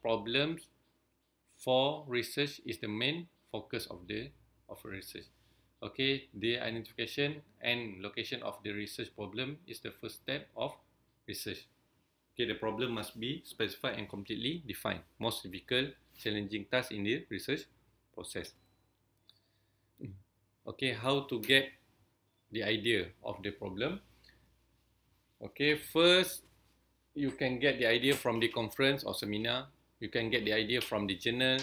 problems for research is the main focus of research. Okay, the identification and location of the research problem is the first step of research. Okay, the problem must be specified and completely defined. Most difficult, challenging task in the research process. Okay, how to get the idea of the problem? Okay, first you can get the idea from the conference or seminar. You can get the idea from the journal.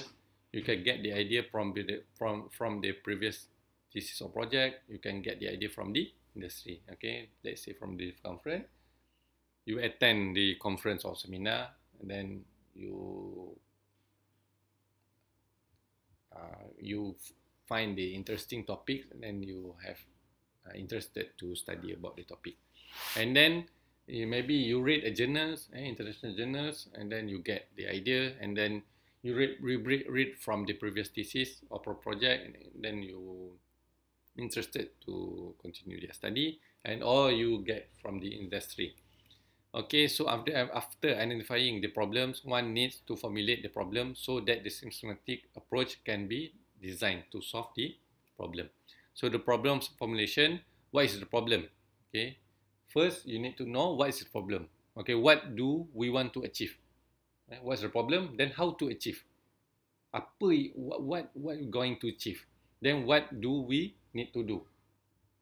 You can get the idea from the previous thesis or project. You can get the idea from the industry. Okay, let's say from the conference, you attend the conference or seminar, and then you find the interesting topic, and then you have interested to study about the topic, and then maybe you read a journals, international journals, and then you get the idea, and then you read from the previous thesis or project, and then you interested to continue their study, and or you get from the industry. Okay, so after identifying the problems, one needs to formulate the problem so that the systematic approach can be designed to solve the problem. So the problem formulation, what is the problem? Okay, first you need to know what is the problem. Okay, what do we want to achieve? What's the problem? Then how to achieve? What we're going to achieve? Then what do we need to do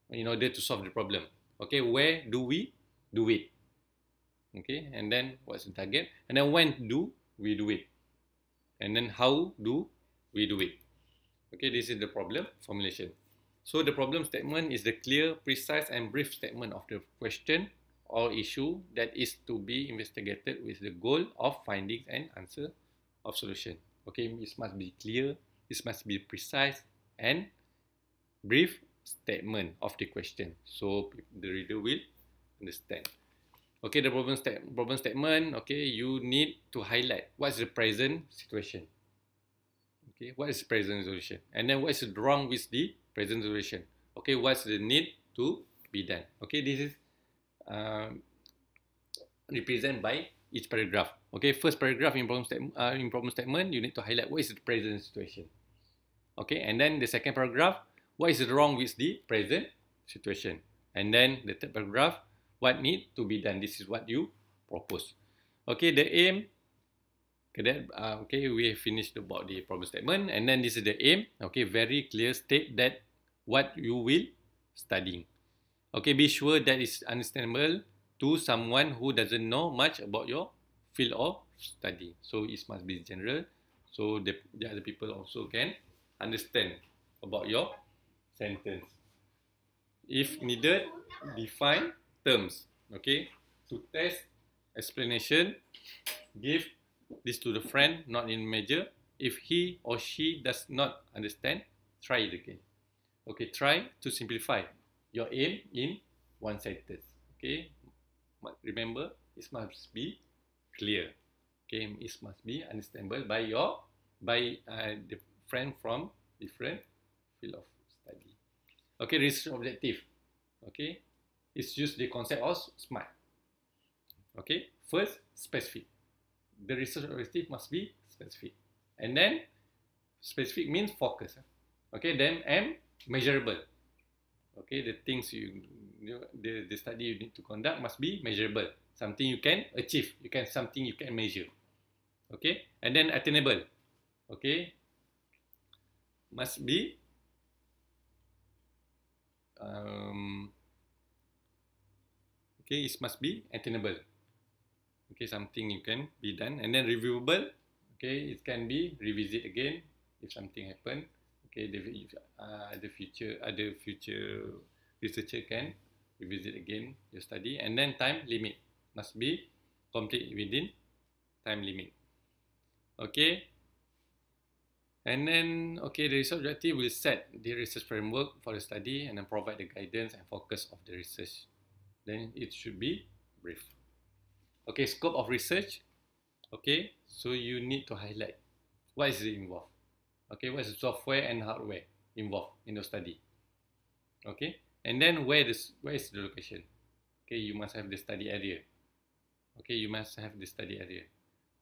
in order to solve the problem? Okay, where do we do it? Okay, and then what's the target? And then when do we do it? And then how do we do it? Okay, this is the problem formulation. So the problem statement is the clear, precise, and brief statement of the question or issue that is to be investigated with the goal of finding an answer of solution. Okay, it must be clear, it must be precise, and brief statement of the question, so the reader will understand. Okay, the problem statement, okay, you need to highlight what's the present situation. Okay, what is the present situation? And then what is wrong with the present situation? Okay, what's the need to be done? Okay, this is represented by each paragraph. Okay, first paragraph in problem statement, you need to highlight what is the present situation. Okay, and then the second paragraph, what is wrong with the present situation? And then the third paragraph, what need to be done? This is what you propose. Okay, the aim. Okay, we have finished about the problem statement, and then this is the aim. Okay, very clear, state that what you will studying. Okay, be sure that is understandable to someone who doesn't know much about your field of study. So it must be general, so the other people also can understand about your sentence. If needed, define terms. Okay, to test explanation, give this to the friend, not in major. If he or she does not understand, try it again. Okay, try to simplify your aim in one sentence. Okay, but remember, it must be clear. Okay, it must be understandable by the friend from different field of study. Okay, research objective. Okay, it's just the concept of SMART. Okay, first, specific. The research objective must be specific. And then, specific means focus. Okay, then M, measurable. Okay, the things the study you need to conduct must be measurable. Something you can achieve. Something you can measure. Okay, and then attainable. Okay, must be okay, it must be attainable. Okay, something you can be done. And then reviewable. Okay, it can be revisit again if something happen. Okay, the future researcher can revisit again the study. And then time limit must be complete within time limit. Okay, and then okay, the research objective will set the research framework for the study and then provide the guidance and focus of the research. Then it should be brief. Okay, scope of research. Okay, so you need to highlight what is involved. Okay, what is the software and hardware involved in the study. Okay, and then where is the location? Okay, you must have the study area. Okay, you must have the study area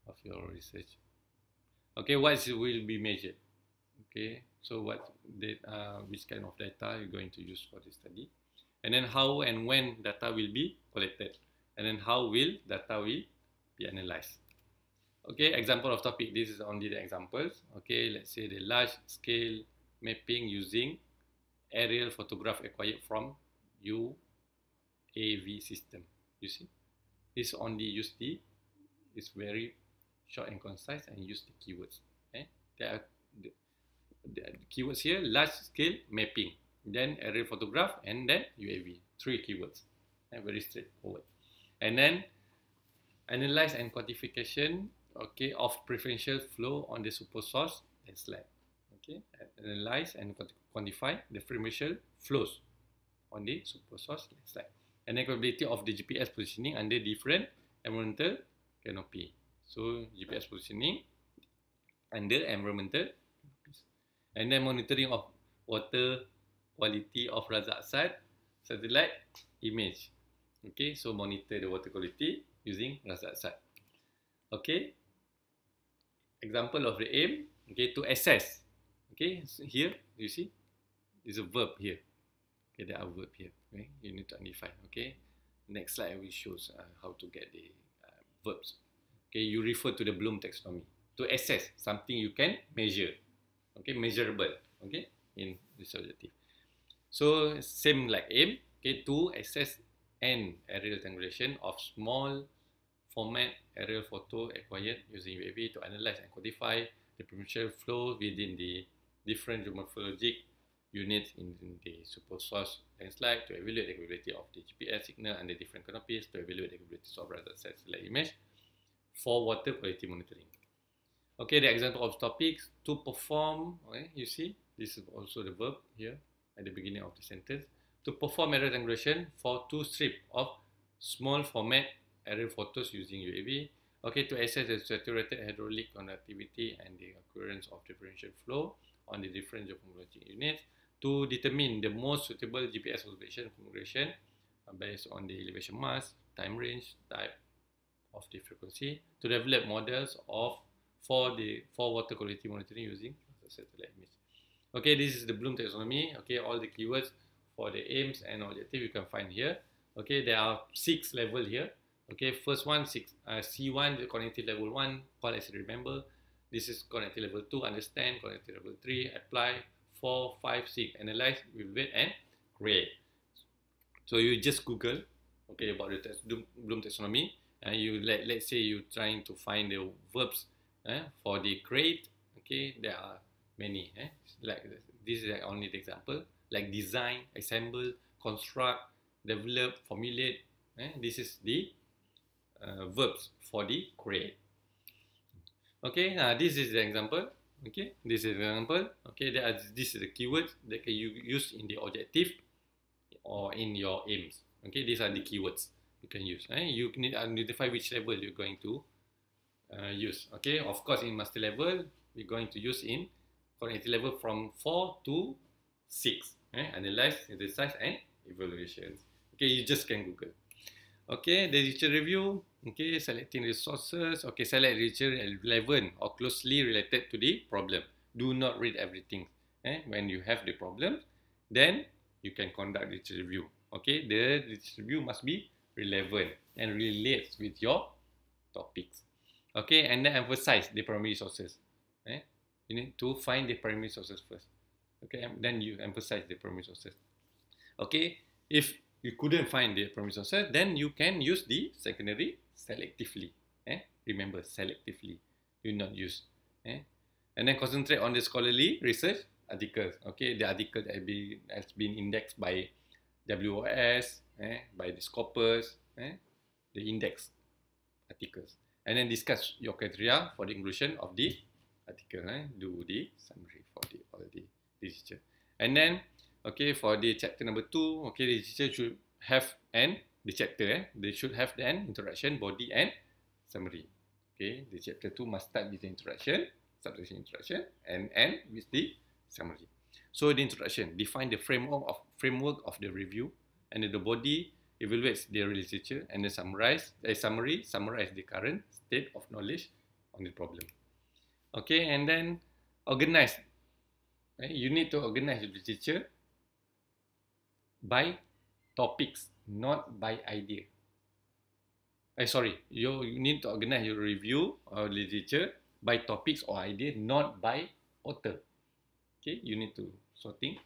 of your research. Okay, what will be measured? Okay, so which kind of data you're going to use for the study, and then how and when data will be collected, and then how will data will be analyzed. Okay, example of topic. This is only the examples. Okay, let's say the large scale mapping using aerial photograph acquired from UAV system. You see, this only use it's very short and concise and use the keywords. Okay, there are the keywords here: large scale mapping, then aerial photograph, and then UAV. 3 keywords. Very straightforward. And then analyze and quantification, okay, of preferential flow on the super source and slide. Okay, analyze and quantify the preferential flows on the super source and slide. And then capability of the GPS positioning under different environmental canopy. So GPS positioning under environmental canopies. And then monitoring of water quality of Razaksat satellite image. Okay, so monitor the water quality using Razaksat. Okay, example of the aim. Okay, to assess. Okay, so here you see there's a verb here. Okay, there are verb here. Okay, you need to identify. Okay, next slide will show how to get the verbs. Okay, you refer to the Bloom taxonomy to assess something you can measure. Okay, measurable. Okay, in this objective. So same like aim. Okay, to assess an aerial triangulation of small format aerial photo acquired using UAV to analyze and quantify the preferential flow within the different geomorphologic units in the super source and slide, to evaluate the capability of the GPS signal under different canopies, to evaluate the capabilities of Razaksat satellite image for water quality monitoring. Okay, the example of topics: to perform. Okay, you see this is also the verb here at the beginning of the sentence. To perform aerial triangulation for 2 strips of small format aerial photos using UAV. Okay, to assess the saturated hydraulic conductivity and the occurrence of differential flow on the different geomorphologic units. To determine the most suitable GPS observation configuration based on the elevation mass, time range, type of the frequency. To develop models for water quality monitoring using satellite image. Okay, this is the Bloom taxonomy. Okay, all the keywords for the aims and objective you can find here. Okay, there are 6 levels here. Okay, first one, C1, the cognitive level 1, call as remember. This is cognitive level 2, understand. Cognitive level 3, apply. 4, 5, 6, analyze, evaluate, and create. So you just Google, okay, about the Bloom taxonomy, and let's say you're trying to find the verbs for the create. Okay, there are many. Like this is like only the example, like design, assemble, construct, develop, formulate. This is the verbs for the create. Okay, this is the example. Okay, this is the example. Okay, this is the keywords that you use in the objective or in your aims. Okay, these are the keywords you can use. You need to identify which level you're going to use. Okay, of course, in master level, we're going to use in cognitive level from 4 to 6. Analyze, synthesize, and evaluations. Okay, you just can Google. Okay, the literature review. Okay, selecting resources. Okay, select literature relevant or closely related to the problem. Do not read everything. When you have the problem, then you can conduct literature review. Okay, the literature review must be relevant and relates with your topics. Okay, and then emphasize the primary sources. You need to find the primary sources first. Okay, and then you emphasize the primary sources. Okay, if you couldn't find the primary sources, then you can use the secondary selectively. Remember, selectively. Do not use. And then concentrate on the scholarly research articles. Okay, the article that has been indexed by WOS, by the Scopus, the index articles. And then discuss your criteria for the inclusion of the article. Do the summary for all the literature. And then, okay, for the chapter number 2, okay, the literature should have the chapter, they should have an introduction, body, and summary. Okay, the chapter 2 must start with the introduction, subsection introduction, and end with the summary. So the introduction, define the framework of the review, and then the body evaluates the literature, and then summary, summarize the current state of knowledge on the problem. Okay, and then organize. You need to organize the literature by topics, not by idea. Sorry, you need to organize your review or literature by topics or idea, not by author. Okay, you need to sorting.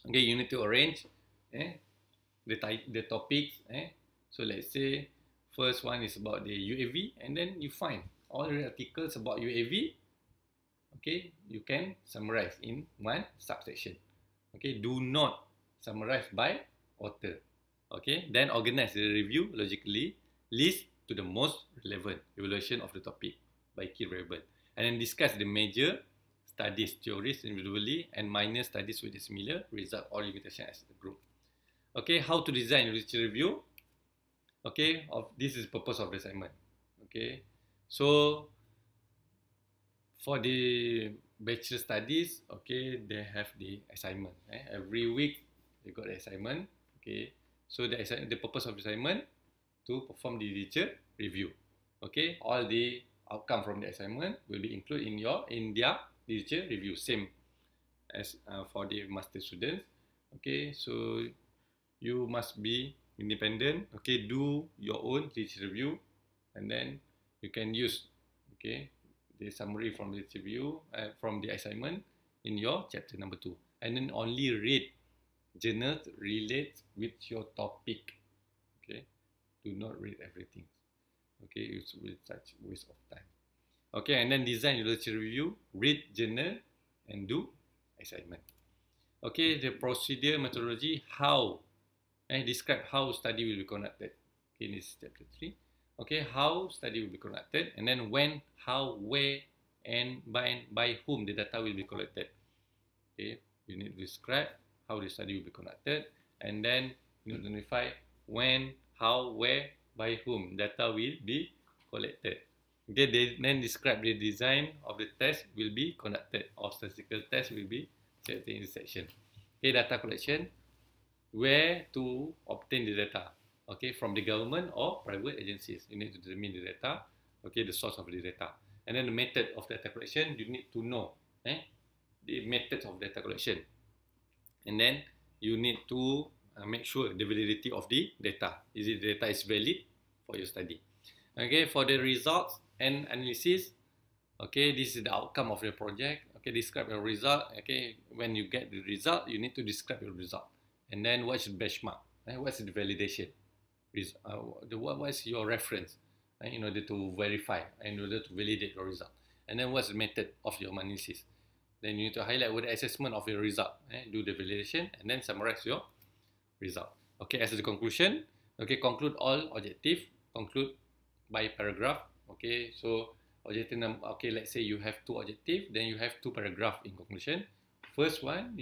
Okay, you need to arrange the topics. So let's say first one is about the UAV, and then you find all the articles about UAV. Okay, you can summarize in one subsection. Okay, do not summarize by author. Okay, then organize the review logically, list to the most relevant evaluation of the topic by key variable, and then discuss the major studies theories individually and minor studies with a similar result or limitation as a group. Okay, how to design literature review? Okay, this is the purpose of the assignment. Okay, so for the bachelor studies, okay, they have the assignment. Every week they got the assignment. Okay, so the purpose of the assignment to perform the literature review. Okay, all the outcome from the assignment will be included in their literature review, same as for the master students. Okay, so you must be independent. Okay, do your own literature review, and then you can use the summary from the review from the assignment in your chapter number 2, and then only read journals related with your topic. Okay, do not read everything. Okay, it's with such waste of time. Okay, and then design your literature review, read journal, and do assignment. Okay, the procedure, methodology, how describe how study will be conducted. Okay, this is chapter 3. Okay, how study will be conducted, and then when, how, where, and by whom the data will be collected. Okay, you need to describe how the study will be conducted, and then you need to identify when, how, where, by whom data will be collected. Okay, then describe the design of the test will be conducted, or statistical test will be selected in this section. Okay, data collection, where to obtain the data. Okay, from the government or private agencies. You need to determine the data, okay, the source of the data. And then the method of data collection, you need to know the methods of data collection. And then you need to make sure the validity of the data. Is it the data is valid for your study? Okay, for the results and analysis, okay, this is the outcome of your project. Okay, describe your result. Okay, when you get the result, you need to describe your result. And then what's the benchmark? What's the validation? What's your reference in order to verify, in order to validate your result? And then what's the method of your analysis? Then you need to highlight what the assessment of your result. Do the validation and then summarize your result. Okay, as the conclusion, okay, conclude all objective, conclude by paragraph. Okay, so objective number, okay, let's say you have 2 objectives, then you have 2 paragraphs in conclusion. First one,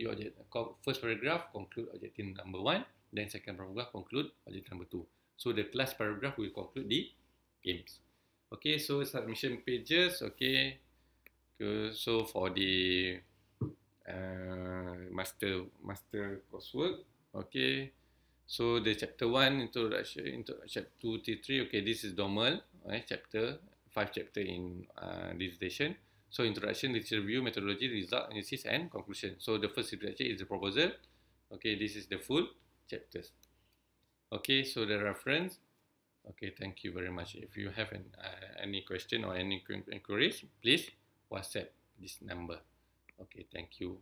first paragraph conclude objective number 1, then second paragraph conclude objective number 2. So the last paragraph will conclude the aims. Okay, so submission pages. Okay, so for the master coursework. Okay, so the chapter 1 introduction, chapter 2 to 3. Okay, this is normal. Chapter 5 chapter in dissertation. So introduction, literature review, methodology, result, analysis, and conclusion. So the first introduction is the proposal. Okay, this is the full chapters. Okay, so the reference. Okay, thank you very much. If you have any question or any inquiries, please WhatsApp this number. Okay, thank you.